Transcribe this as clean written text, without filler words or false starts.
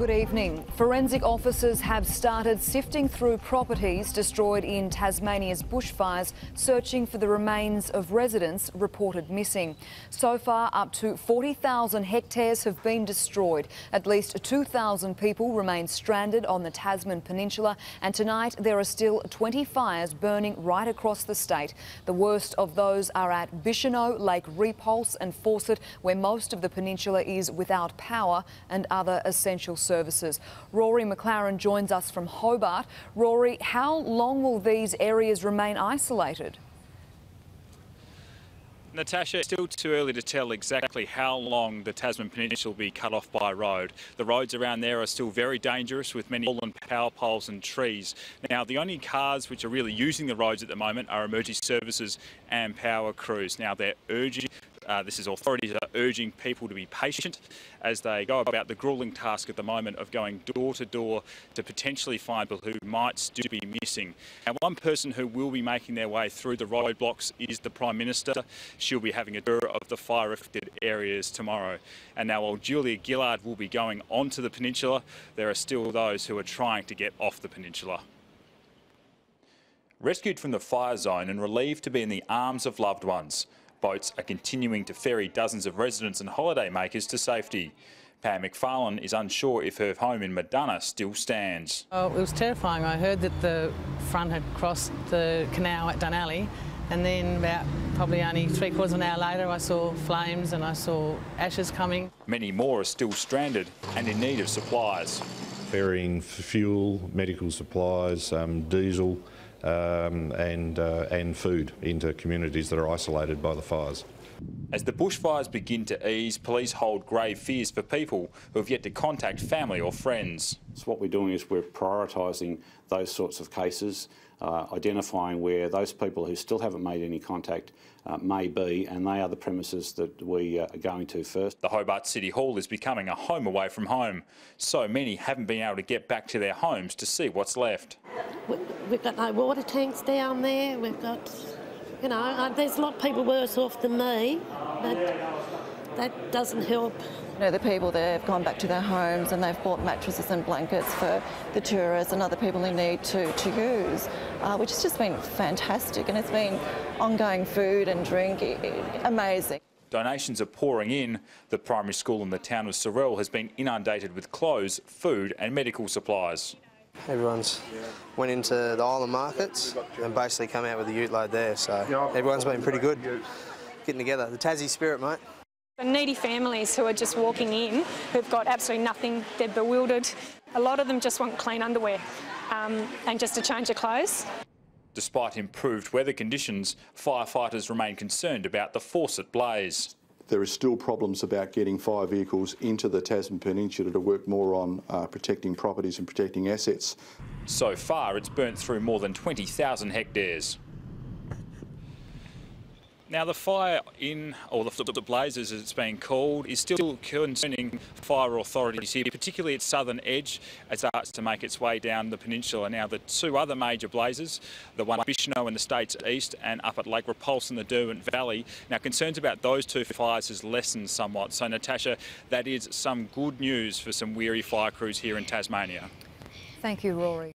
Good evening. Forensic officers have started sifting through properties destroyed in Tasmania's bushfires, searching for the remains of residents reported missing. So far, up to 40,000 hectares have been destroyed. At least 2,000 people remain stranded on the Tasman Peninsula, and tonight there are still 20 fires burning right across the state. The worst of those are at Bicheno, Lake Repulse and Fawcett, where most of the peninsula is without power and other essential services. Rory McLaren joins us from Hobart. Rory, how long will these areas remain isolated? Natasha, it's still too early to tell exactly how long the Tasman Peninsula will be cut off by road. The roads around there are still very dangerous, with many fallen power poles and trees. Now, the only cars which are really using the roads at the moment are emergency services and power crews. Now, they're urging authorities are urging people to be patient as they go about the gruelling task at the moment of going door to door to potentially find people who might still be missing. And one person who will be making their way through the roadblocks is the Prime Minister. She'll be having a tour of the fire-affected areas tomorrow. And now, while Julia Gillard will be going onto the peninsula, there are still those who are trying to get off the peninsula. Rescued from the fire zone and relieved to be in the arms of loved ones, boats are continuing to ferry dozens of residents and holidaymakers to safety. Pam McFarlane is unsure if her home in Madonna still stands. Oh, it was terrifying. I heard that the front had crossed the canal at Dunalley, and then about probably only 3/4 of an hour later I saw flames and I saw ashes coming. Many more are still stranded and in need of supplies. Ferrying fuel, medical supplies, diesel, and food into communities that are isolated by the fires. As the bushfires begin to ease, police hold grave fears for people who have yet to contact family or friends. So what we're doing is we're prioritising those sorts of cases, identifying where those people who still haven't made any contact may be, and they are the premises that we are going to first. The Hobart City Hall is becoming a home away from home. So many haven't been able to get back to their homes to see what's left. We've got no water tanks down there. We've got, you know, there's a lot of people worse off than me, but that doesn't help. You know, the people there have gone back to their homes and they've bought mattresses and blankets for the tourists and other people who need to use, which has just been fantastic, and it's been ongoing food and drink, amazing. Donations are pouring in. The primary school in the town of Sorell has been inundated with clothes, food and medical supplies. Everyone's went into the island markets and basically come out with a ute load there, so everyone's been pretty good getting together. The Tassie spirit, mate. Needy families who are just walking in, who've got absolutely nothing, they're bewildered. A lot of them just want clean underwear and just a change of clothes. Despite improved weather conditions, firefighters remain concerned about the Fawcett blaze. There are still problems about getting fire vehicles into the Tasman Peninsula to work more on protecting properties and protecting assets. So far, it's burnt through more than 20,000 hectares. Now, the fire or the blazes, as it's being called, is still concerning fire authorities here, particularly its southern edge, as it starts to make its way down the peninsula. Now, the two other major blazes, the one at Bicheno in the state's east and up at Lake Repulse in the Derwent Valley, now concerns about those two fires has lessened somewhat. So, Natasha, that is some good news for some weary fire crews here in Tasmania. Thank you, Rory.